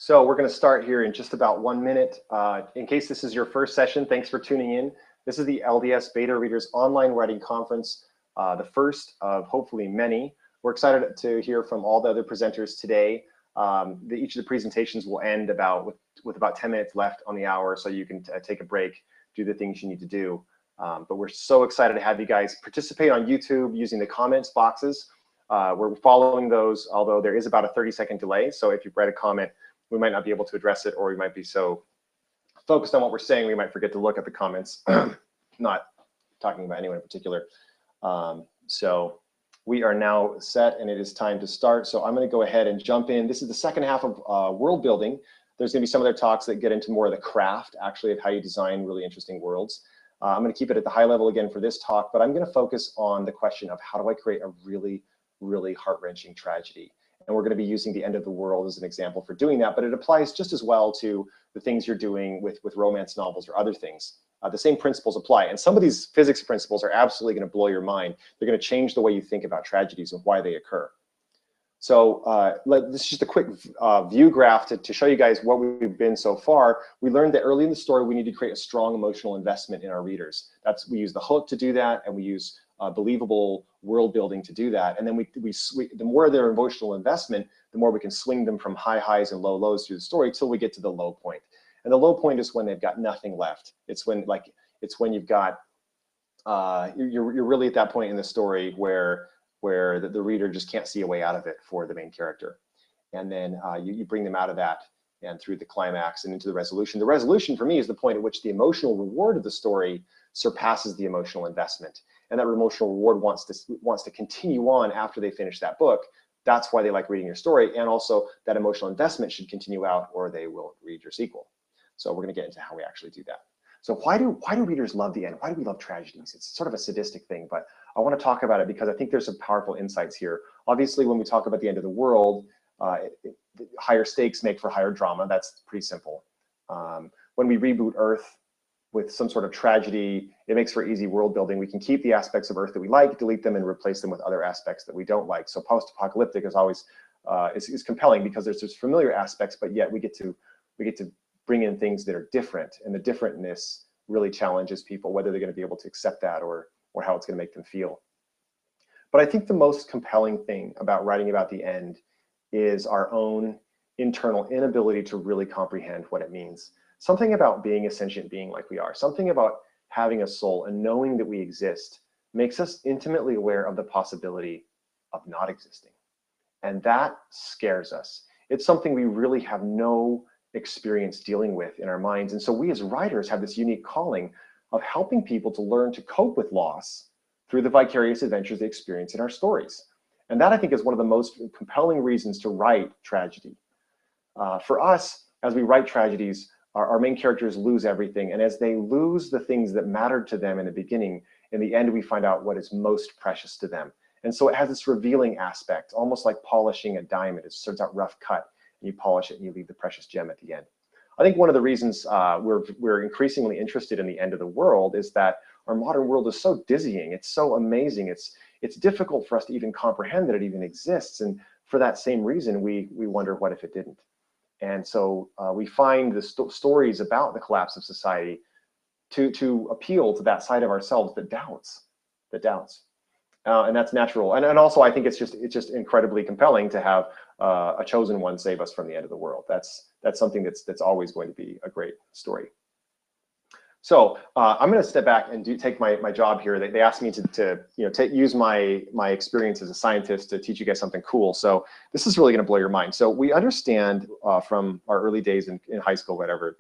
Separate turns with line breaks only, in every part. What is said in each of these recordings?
So we're going to start here in just about 1 minute. In case this is your first session, thanks for tuning in. This is the LDS Beta Readers online writing conference, the first of hopefully many. We're excited to hear from all the other presenters today. Each of the presentations will end with about 10 minutes left on the hour, so you can take a break, do the things you need to do. But we're so excited to have you guys participate on YouTube using the comments boxes. We're following those, although there is about a 30-second delay. So if you've read a comment, we might not be able to address it, or we might be so focused on what we're saying, we might forget to look at the comments, not talking about anyone in particular. So we are now set, and it is time to start. So I'm going to go ahead and jump in. This is the second half of world building. There's going to be some other talks that get into more of the craft, actually, of how you design really interesting worlds. I'm going to keep it at the high level again for this talk, but I'm going to focus on the question of how do I create a really, really heart-wrenching tragedy. And we're going to be using the end of the world as an example for doing that, but it applies just as well to the things you're doing with romance novels or other things. The same principles apply. And some of these physics principles are absolutely going to blow your mind. They're going to change the way you think about tragedies and why they occur. So this is just a quick view graph to show you guys what we've been so far. We learned that early in the story, we need to create a strong emotional investment in our readers. We use the hook to do that, and we use believable world building to do that. And then the more their emotional investment, the more we can swing them from high highs and low lows through the story till we get to the low point. And the low point is when they've got nothing left. It's when you've got you're really at that point in the story where the reader just can't see a way out of it for the main character. And then you bring them out of that and through the climax and into the resolution. The resolution for me is the point at which the emotional reward of the story surpasses the emotional investment. And that emotional reward wants to continue on after they finish that book. That's why they like reading your story. And also that emotional investment should continue out, or they will read your sequel. So we're going to get into how we actually do that. So why do readers love the end? Why do we love tragedies? It's sort of a sadistic thing, but I want to talk about it because I think there's some powerful insights here. Obviously, when we talk about the end of the world, higher stakes make for higher drama. That's pretty simple. When we reboot Earth with some sort of tragedy, it makes for easy world building. We can keep the aspects of Earth that we like, delete them, and replace them with other aspects that we don't like. So post-apocalyptic is always is compelling because there's those familiar aspects, but yet we get to bring in things that are different, and the differentness really challenges people, whether they're going to be able to accept that or how it's going to make them feel. But I think the most compelling thing about writing about the end is our own internal inability to really comprehend what it means. Something about being a sentient being like we are, something about having a soul and knowing that we exist makes us intimately aware of the possibility of not existing. And that scares us. It's something we really have no experience dealing with in our minds. And so we as writers have this unique calling of helping people to learn to cope with loss through the vicarious adventures they experience in our stories. And that, I think, is one of the most compelling reasons to write tragedy. For us, as we write tragedies, our main characters lose everything. And as they lose the things that mattered to them in the beginning, in the end, we find out what is most precious to them. And so it has this revealing aspect, almost like polishing a diamond. It starts out rough cut, and you polish it, and you leave the precious gem at the end. I think one of the reasons we're increasingly interested in the end of the world is that our modern world is so dizzying. It's so amazing. It's difficult for us to even comprehend that it even exists. And for that same reason, we wonder, what if it didn't? And so we find the stories about the collapse of society to appeal to that side of ourselves that doubts. And that's natural. And also, I think it's just incredibly compelling to have a chosen one save us from the end of the world. That's something that's always going to be a great story. So I'm going to step back and take my job here. They asked me to use my experience as a scientist to teach you guys something cool. So this is really going to blow your mind. So we understand from our early days in high school, whatever,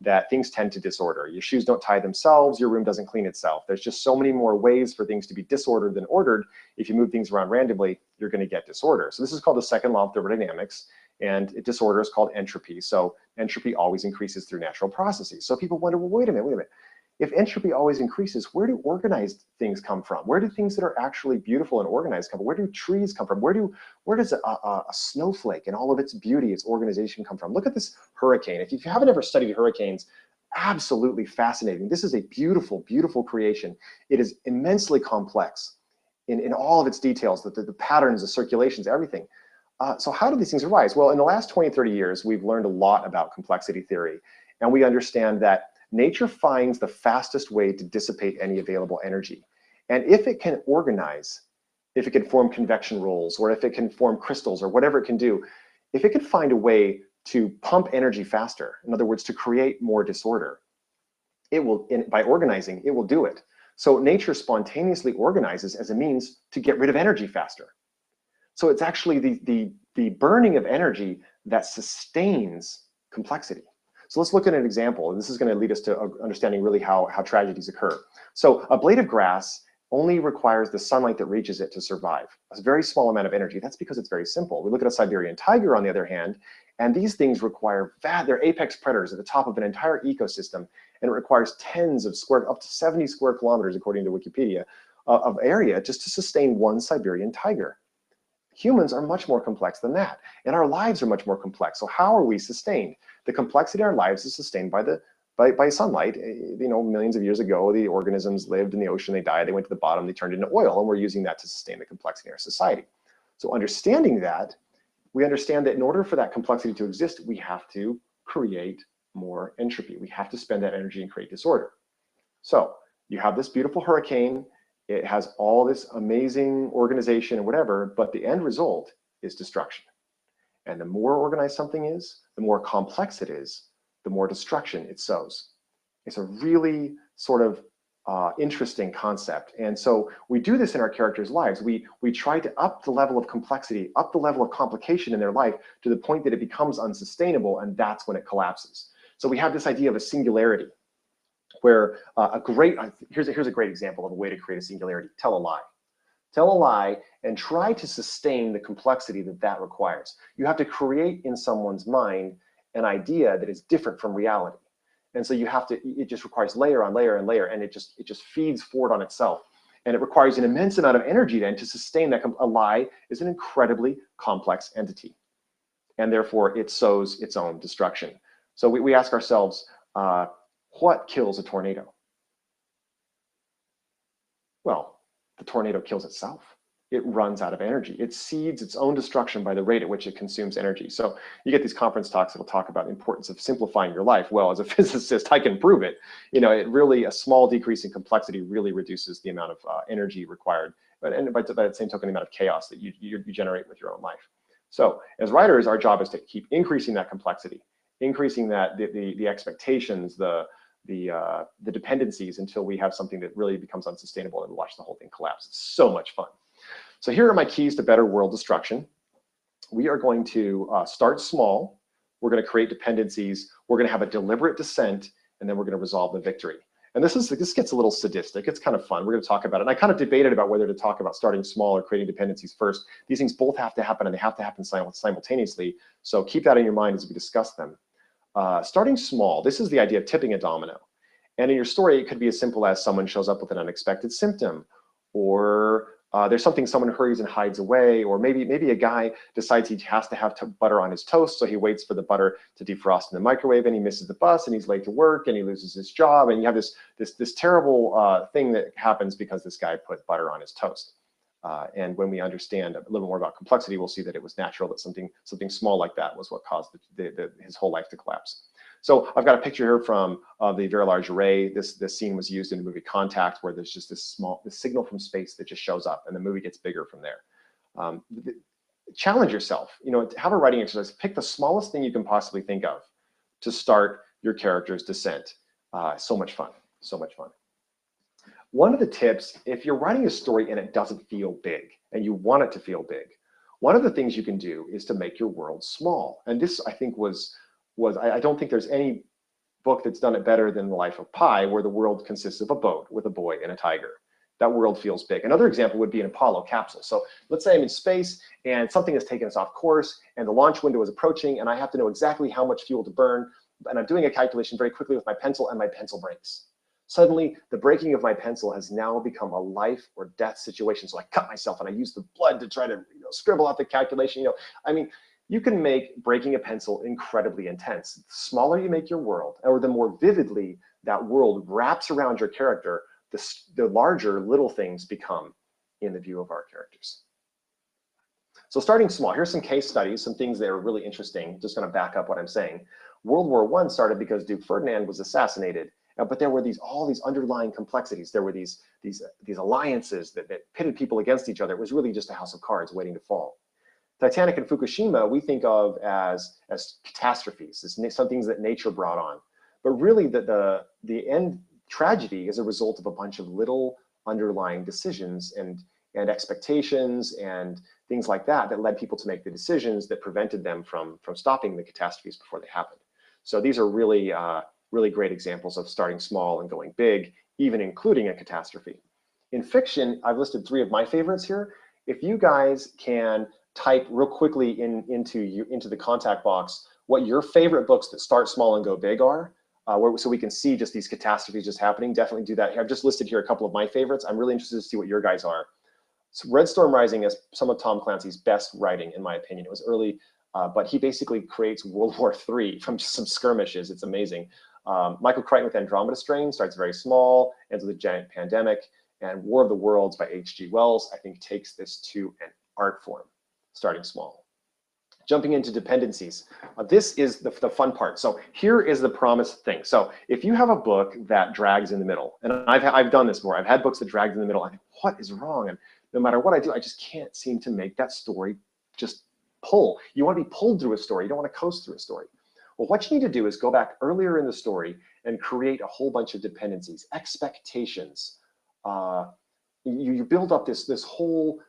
that things tend to disorder. Your shoes don't tie themselves. Your room doesn't clean itself. There's just so many more ways for things to be disordered than ordered. If you move things around randomly, you're going to get disorder. So this is called the second law of thermodynamics, and disorder is called entropy. So entropy always increases through natural processes. So people wonder, well, wait a minute. If entropy always increases, where do organized things come from? Where do things that are actually beautiful and organized come from? Where do trees come from? Where does a snowflake and all of its beauty, its organization come from? Look at this hurricane. If you haven't ever studied hurricanes, absolutely fascinating. This is a beautiful, beautiful creation. It is immensely complex in all of its details, the patterns, the circulations, everything. So how do these things arise? Well, in the last 20, 30 years, we've learned a lot about complexity theory. And we understand that nature finds the fastest way to dissipate any available energy. And if it can organize, if it can form convection rolls, or if it can form crystals, or whatever it can do, if it can find a way to pump energy faster, in other words, to create more disorder, it will, by organizing, it will do it. So nature spontaneously organizes as a means to get rid of energy faster. So it's actually the burning of energy that sustains complexity. So let's look at an example. And this is going to lead us to understanding really how tragedies occur. So a blade of grass only requires the sunlight that reaches it to survive. A very small amount of energy. That's because it's very simple. We look at a Siberian tiger, on the other hand, and these things require, they're apex predators at the top of an entire ecosystem, and it requires tens of up to 70 square kilometers, according to Wikipedia, of area just to sustain one Siberian tiger. Humans are much more complex than that, and our lives are much more complex. So how are we sustained? The complexity in our lives is sustained by sunlight. You know, millions of years ago, the organisms lived in the ocean, they died, they went to the bottom, they turned into oil, and we're using that to sustain the complexity in our society. So understanding that, we understand that in order for that complexity to exist, we have to create more entropy. We have to spend that energy and create disorder. So you have this beautiful hurricane. It has all this amazing organization and whatever, but the end result is destruction. And the more organized something is, the more complex it is, the more destruction it sows. It's a really sort of interesting concept. And so we do this in our characters' lives. We try to up the level of complexity, up the level of complication in their life to the point that it becomes unsustainable, and that's when it collapses. So we have this idea of a singularity, where here's a great example of a way to create a singularity. Tell a lie. Tell a lie and try to sustain the complexity that requires. You have to create in someone's mind an idea that is different from reality. And so you have to, it just requires layer on layer and layer, and it just feeds forward on itself. And it requires an immense amount of energy then to sustain that. A lie is an incredibly complex entity, and therefore it sows its own destruction. So we ask ourselves, what kills a tornado? Well, the tornado kills itself. It runs out of energy. It seeds its own destruction by the rate at which it consumes energy. So you get these conference talks that will talk about the importance of simplifying your life. Well, as a physicist, I can prove it. You know, it really, a small decrease in complexity really reduces the amount of energy required, by the same token, the amount of chaos that you generate with your own life. So as writers, our job is to keep increasing that complexity, increasing that the expectations, the dependencies, until we have something that really becomes unsustainable and watch the whole thing collapse. It's so much fun. So here are my keys to better world destruction. We are going to start small. We're going to create dependencies. We're going to have a deliberate descent, and then we're going to resolve the victory. And this gets a little sadistic. It's kind of fun. We're going to talk about it. And I kind of debated about whether to talk about starting small or creating dependencies first. These things both have to happen, and they have to happen simultaneously. So keep that in your mind as we discuss them. Starting small, this is the idea of tipping a domino. And in your story, it could be as simple as someone shows up with an unexpected symptom, or there's something someone hurries and hides away, or maybe a guy decides he has to have butter on his toast, so he waits for the butter to defrost in the microwave, and he misses the bus, and he's late to work, and he loses his job, and you have this terrible thing that happens because this guy put butter on his toast. And when we understand a little more about complexity, we'll see that it was natural that something small like that was what caused his whole life to collapse. So I've got a picture here from the Very Large Array. This scene was used in the movie Contact, where there's just this signal from space that just shows up, and the movie gets bigger from there. Challenge yourself. You know, have a writing exercise. Pick the smallest thing you can possibly think of to start your character's descent. So much fun. So much fun. One of the tips, if you're writing a story and it doesn't feel big, and you want it to feel big, one of the things you can do is to make your world small. And this, I think, I don't think there's any book that's done it better than The Life of Pi, where the world consists of a boat with a boy and a tiger. That world feels big. Another example would be an Apollo capsule. So let's say I'm in space and something has taken us off course, and the launch window is approaching, and I have to know exactly how much fuel to burn, and I'm doing a calculation very quickly with my pencil, and my pencil breaks. Suddenly, the breaking of my pencil has now become a life or death situation. So I cut myself, and I use the blood to try to scribble out the calculation. I mean, you can make breaking a pencil incredibly intense. The smaller you make your world, or the more vividly that world wraps around your character, the larger little things become in the view of our characters. So starting small, here's some case studies, some things that are really interesting. Just going to back up what I'm saying. World War I started because Duke Ferdinand was assassinated, but there were all these underlying complexities. There were these alliances that pitted people against each other. It was really just a house of cards waiting to fall. Titanic and Fukushima we think of as catastrophes, as some things that nature brought on. But really the end tragedy is a result of a bunch of little underlying decisions and expectations and things like that led people to make the decisions that prevented them from stopping the catastrophes before they happened. So these are really, really great examples of starting small and going big, even including a catastrophe. In fiction, I've listed 3 of my favorites here. If you guys can type real quickly into the contact box what your favorite books that start small and go big are, so we can see just these catastrophes just happening, definitely do that. I've just listed here a couple of my favorites. I'm really interested to see what your guys are. So Red Storm Rising is some of Tom Clancy's best writing, in my opinion. It was early, but he basically creates World War III from just some skirmishes. It's amazing. Michael Crichton with Andromeda Strain starts very small, ends with a giant pandemic, and War of the Worlds by H.G. Wells, I think, takes this to an art form, starting small. Jumping into dependencies. This is the fun part. So here is the promised thing. So if you have a book that drags in the middle, and I've done this before, I've had books that drag in the middle, I think, what is wrong? And no matter what I do, I just can't seem to make that story just pull. You want to be pulled through a story. You don't want to coast through a story. Well, what you need to do is go back earlier in the story and create a whole bunch of dependencies, expectations. You build up this whole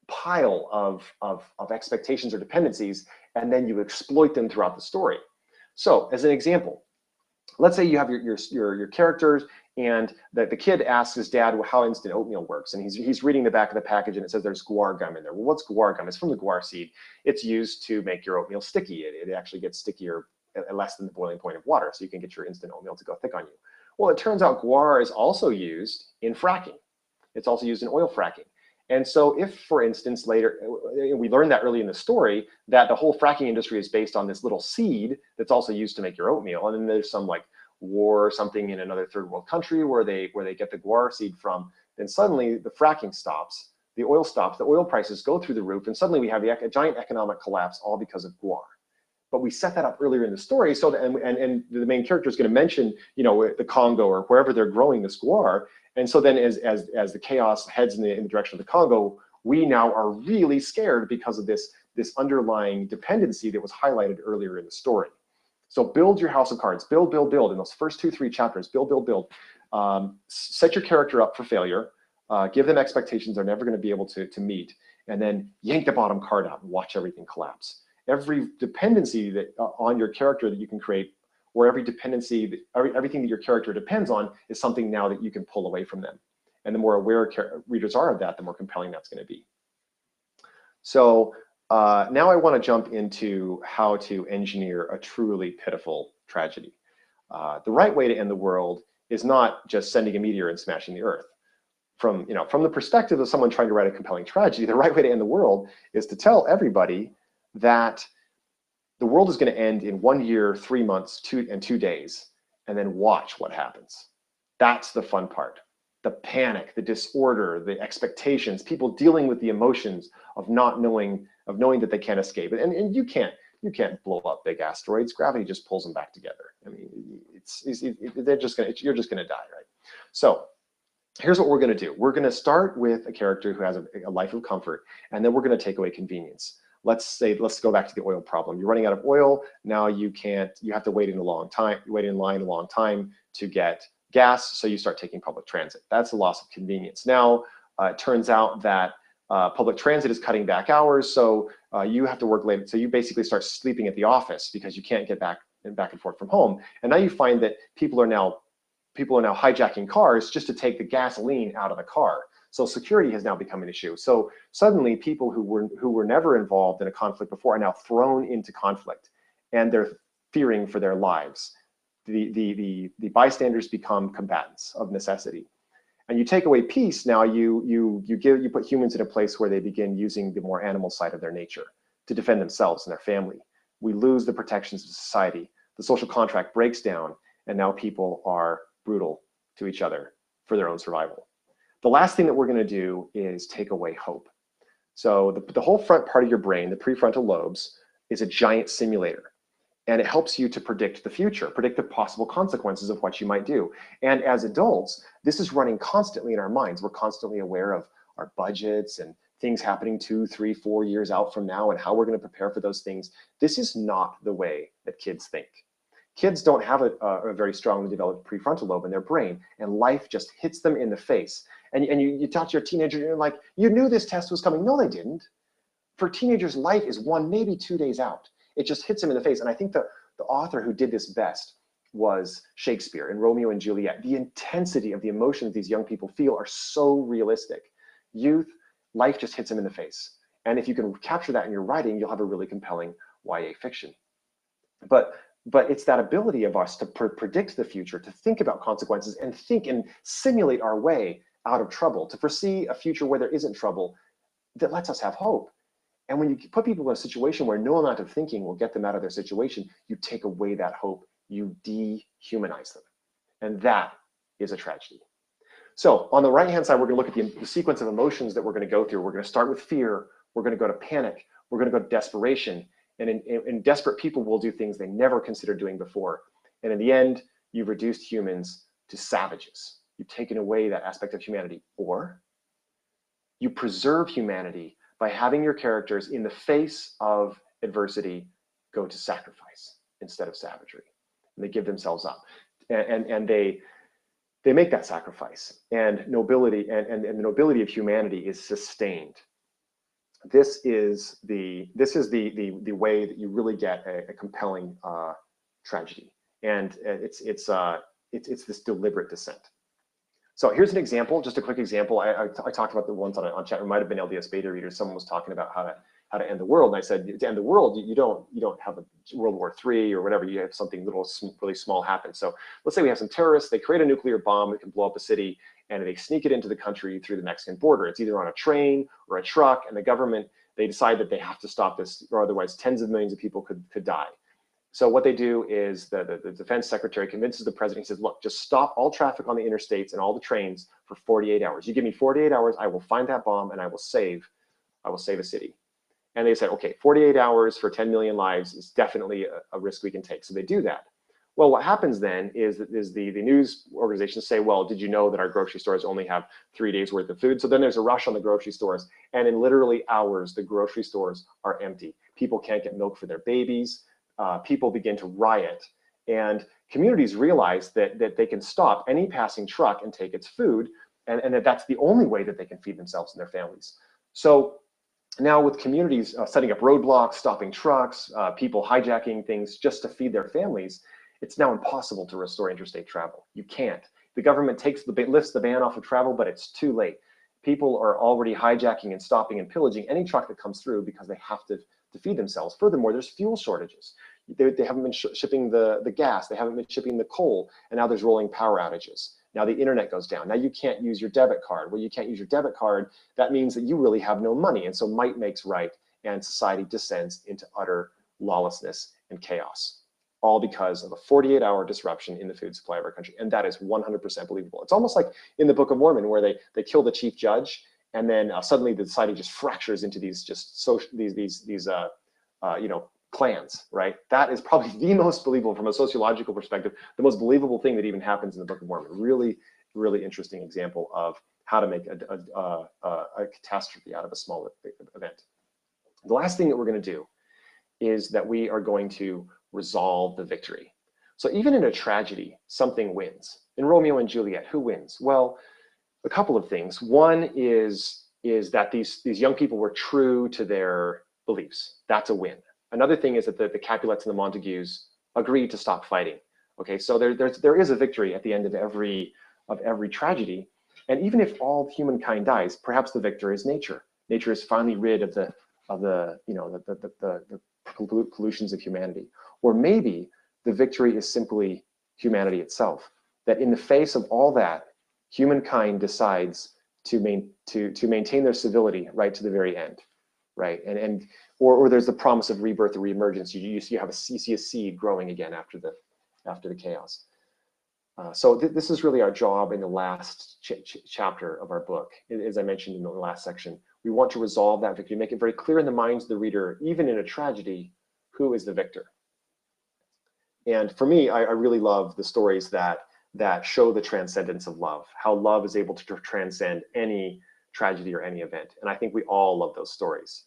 pile of expectations or dependencies, and then you exploit them throughout the story. So as an example, let's say you have your characters, and the kid asks his dad how instant oatmeal works, and he's reading the back of the package, and it says there's guar gum in there. Well, what's guar gum? It's from the guar seed. It's used to make your oatmeal sticky. It actually gets stickier at less than the boiling point of water, so you can get your instant oatmeal to go thick on you. Well, it turns out guar is also used in fracking. It's also used in oil fracking. And so if, for instance, later, we learned that early in the story, that the whole fracking industry is based on this little seed that's also used to make your oatmeal. And then there's some like war or something in another third world country where they get the guar seed from, then suddenly the fracking stops, the oil prices go through the roof, and suddenly we have a giant economic collapse all because of guar. But we set that up earlier in the story, so that, and the main character is going to mention, you know, the Congo or wherever they're growing this guar. And so then as the chaos heads in the direction of the Congo, we now are really scared because of this underlying dependency that was highlighted earlier in the story. So build your house of cards, build in those first 2-3 chapters, build. Set your character up for failure, give them expectations they're never going to be able to meet, and then yank the bottom card out and watch everything collapse. Every dependency that on your character that you can create, or every dependency, everything that your character depends on, is something now that you can pull away from them. And the more aware readers are of that, the more compelling that's going to be. So now I want to jump into how to engineer a truly pitiful tragedy. The right way to end the world is not just sending a meteor and smashing the Earth. From the perspective of someone trying to write a compelling tragedy, the right way to end the world is to tell everybody that the world is going to end in 1 year, 3 months, 2 days, and then watch what happens. That's the fun part. The panic, the disorder, the expectations, people dealing with the emotions of not knowing, that they can't escape it. And you can't blow up big asteroids. Gravity just pulls them back together. I mean, you're just gonna die, right? So here's what we're gonna do. We're gonna start with a character who has a life of comfort, and then we're gonna take away convenience. Let's go back to the oil problem. You're running out of oil. Now you have to wait in line a long time to get gas, so you start taking public transit. That's a loss of convenience. Now, it turns out that public transit is cutting back hours, so you have to work late. So you basically start sleeping at the office because you can't get back and forth from home. And now you find that people are now hijacking cars just to take the gasoline out of the car. So security has now become an issue. So suddenly people who were never involved in a conflict before are now thrown into conflict, and they're fearing for their lives. The bystanders become combatants of necessity. And you take away peace, now you put humans in a place where they begin using the more animal side of their nature to defend themselves and their family. We lose the protections of society. The social contract breaks down, and now people are brutal to each other for their own survival. The last thing that we're going to do is take away hope. So the whole front part of your brain, the prefrontal lobes, is a giant simulator. And it helps you to predict the future, predict the possible consequences of what you might do. And as adults, this is running constantly in our minds. We're constantly aware of our budgets and things happening 2, 3, 4 years out from now and how we're going to prepare for those things. This is not the way that kids think. Kids don't have a very strongly developed prefrontal lobe in their brain, and life just hits them in the face. And you talk to your teenager, and you're like, you knew this test was coming. No, they didn't. For teenagers, life is 1, maybe 2 days out. It just hits them in the face. And I think the author who did this best was Shakespeare in Romeo and Juliet. The intensity of the emotions these young people feel are so realistic. Youth, life just hits them in the face. And if you can capture that in your writing, you'll have a really compelling YA fiction. But it's that ability of us to predict the future, to think about consequences and think and simulate our way out of trouble, to foresee a future where there isn't trouble, that lets us have hope. And when you put people in a situation where no amount of thinking will get them out of their situation, you take away that hope, you dehumanize them. And that is a tragedy. So on the right-hand side, we're going to look at the sequence of emotions that we're going to go through. We're going to start with fear. We're going to go to panic. We're going to go to desperation. And in desperate people will do things they never considered doing before. And in the end, you've reduced humans to savages. You've taken away that aspect of humanity. Or you preserve humanity by having your characters, in the face of adversity, go to sacrifice instead of savagery. And they give themselves up. And they make that sacrifice. And nobility and the nobility of humanity is sustained. This is the way that you really get a compelling tragedy, and it's this deliberate descent. So here's an example, just a quick example. I talked about the ones on chat. It might have been LDS Beta Readers. Someone was talking about how to end the world, and I said, to end the world, you don't have a World War III or whatever. You have something really small happen. So let's say we have some terrorists. They create a nuclear bomb that can blow up a city, and they sneak it into the country through the Mexican border. It's either on a train or a truck, and the government, they decide that they have to stop this, or otherwise tens of millions of people could die. So what they do is the defense secretary convinces the president. He says, look, just stop all traffic on the interstates and all the trains for 48 hours. You give me 48 hours, I will find that bomb and I will save a city. And they said, okay, 48 hours for 10 million lives is definitely a risk we can take. So they do that. Well, what happens then is the news organizations say, well, did you know that our grocery stores only have 3 days worth of food? So then there's a rush on the grocery stores, and in literally hours, the grocery stores are empty. People can't get milk for their babies. People begin to riot, and communities realize that they can stop any passing truck and take its food, and that's the only way that they can feed themselves and their families. So now with communities setting up roadblocks, stopping trucks, people hijacking things just to feed their families, it's now impossible to restore interstate travel. You can't. The government lifts the ban off of travel, but it's too late. People are already hijacking and stopping and pillaging any truck that comes through because they have to feed themselves. Furthermore, there's fuel shortages. They haven't been shipping the gas. They haven't been shipping the coal. And now there's rolling power outages. Now the internet goes down. Now you can't use your debit card. Well, you can't use your debit card. That means that you really have no money. And so might makes right, and society descends into utter lawlessness and chaos, all because of a 48-hour disruption in the food supply of our country. And that is 100% believable. It's almost like in the Book of Mormon, where they kill the chief judge, and then suddenly the society just fractures into these clans, right? That is probably the most believable from a sociological perspective, the most believable thing that even happens in the Book of Mormon. Really, really interesting example of how to make a catastrophe out of a small event. The last thing that we're going to do is that we are going to resolve the victory. So even in a tragedy, something wins. In Romeo and Juliet, who wins? Well, a couple of things. One is that these young people were true to their beliefs. That's a win. Another thing is that the Capulets and the Montagues agreed to stop fighting. Okay, so there is a victory at the end of every tragedy. And even if all humankind dies, perhaps the victor is nature. Nature is finally rid of the pollutions of humanity. Or maybe the victory is simply humanity itself. That in the face of all that, humankind decides to maintain their civility right to the very end, right? Or there's the promise of rebirth or reemergence. You see a seed growing again after the chaos. So this is really our job in the last chapter of our book. As I mentioned in the last section, we want to resolve that victory, make it very clear in the minds of the reader, even in a tragedy, who is the victor. And for me, I really love the stories that show the transcendence of love, how love is able to transcend any tragedy or any event. And I think we all love those stories.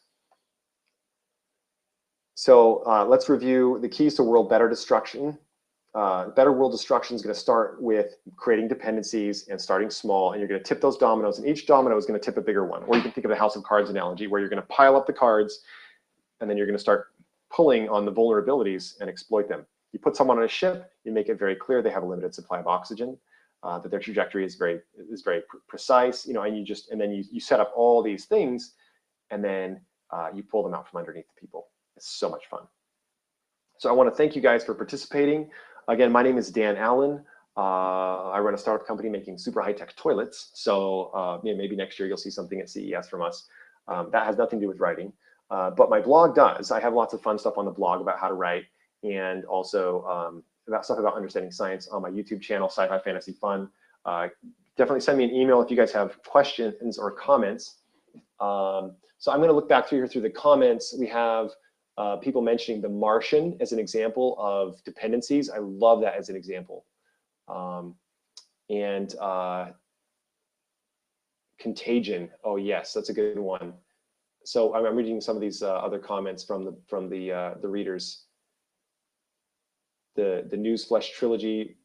So let's review the keys to world better destruction. Better world destruction is going to start with creating dependencies and starting small, and you're going to tip those dominoes, and each domino is going to tip a bigger one. Or you can think of the house of cards analogy, where you're going to pile up the cards, and then you're going to start pulling on the vulnerabilities and exploit them. You put someone on a ship, you make it very clear they have a limited supply of oxygen, that their trajectory is very precise, and then you set up all these things, and then you pull them out from underneath the people. It's so much fun. So I want to thank you guys for participating. Again, my name is Dan Allen. I run a startup company making super high-tech toilets. So maybe next year you'll see something at CES from us. That has nothing to do with writing. But my blog does. I have lots of fun stuff on the blog about how to write, and also about stuff about understanding science on my YouTube channel, Sci-Fi Fantasy Fun. Definitely send me an email if you guys have questions or comments. So I'm going to look back through the comments. We have people mentioning The Martian as an example of dependencies. I love that as an example. Contagion. Oh yes, that's a good one. So I'm reading some of these other comments from the readers. The Newsflesh trilogy,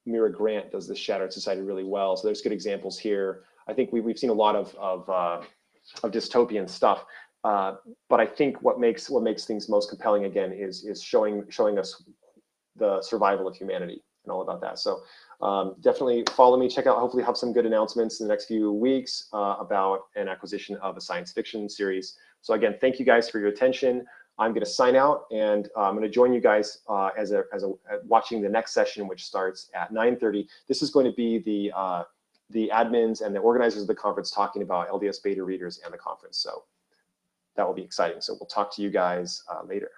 Mira Grant does this Shattered Society really well. So there's good examples here. I think we've seen a lot of dystopian stuff. But I think what makes things most compelling again is showing us the survival of humanity and all about that. So definitely follow me, check out, hopefully have some good announcements in the next few weeks about an acquisition of a science fiction series. So again, thank you guys for your attention. I'm going to sign out, and I'm going to join you guys watching the next session, which starts at 9:30. This is going to be the admins and the organizers of the conference talking about LDS Beta Readers and the conference. So that will be exciting. So we'll talk to you guys later.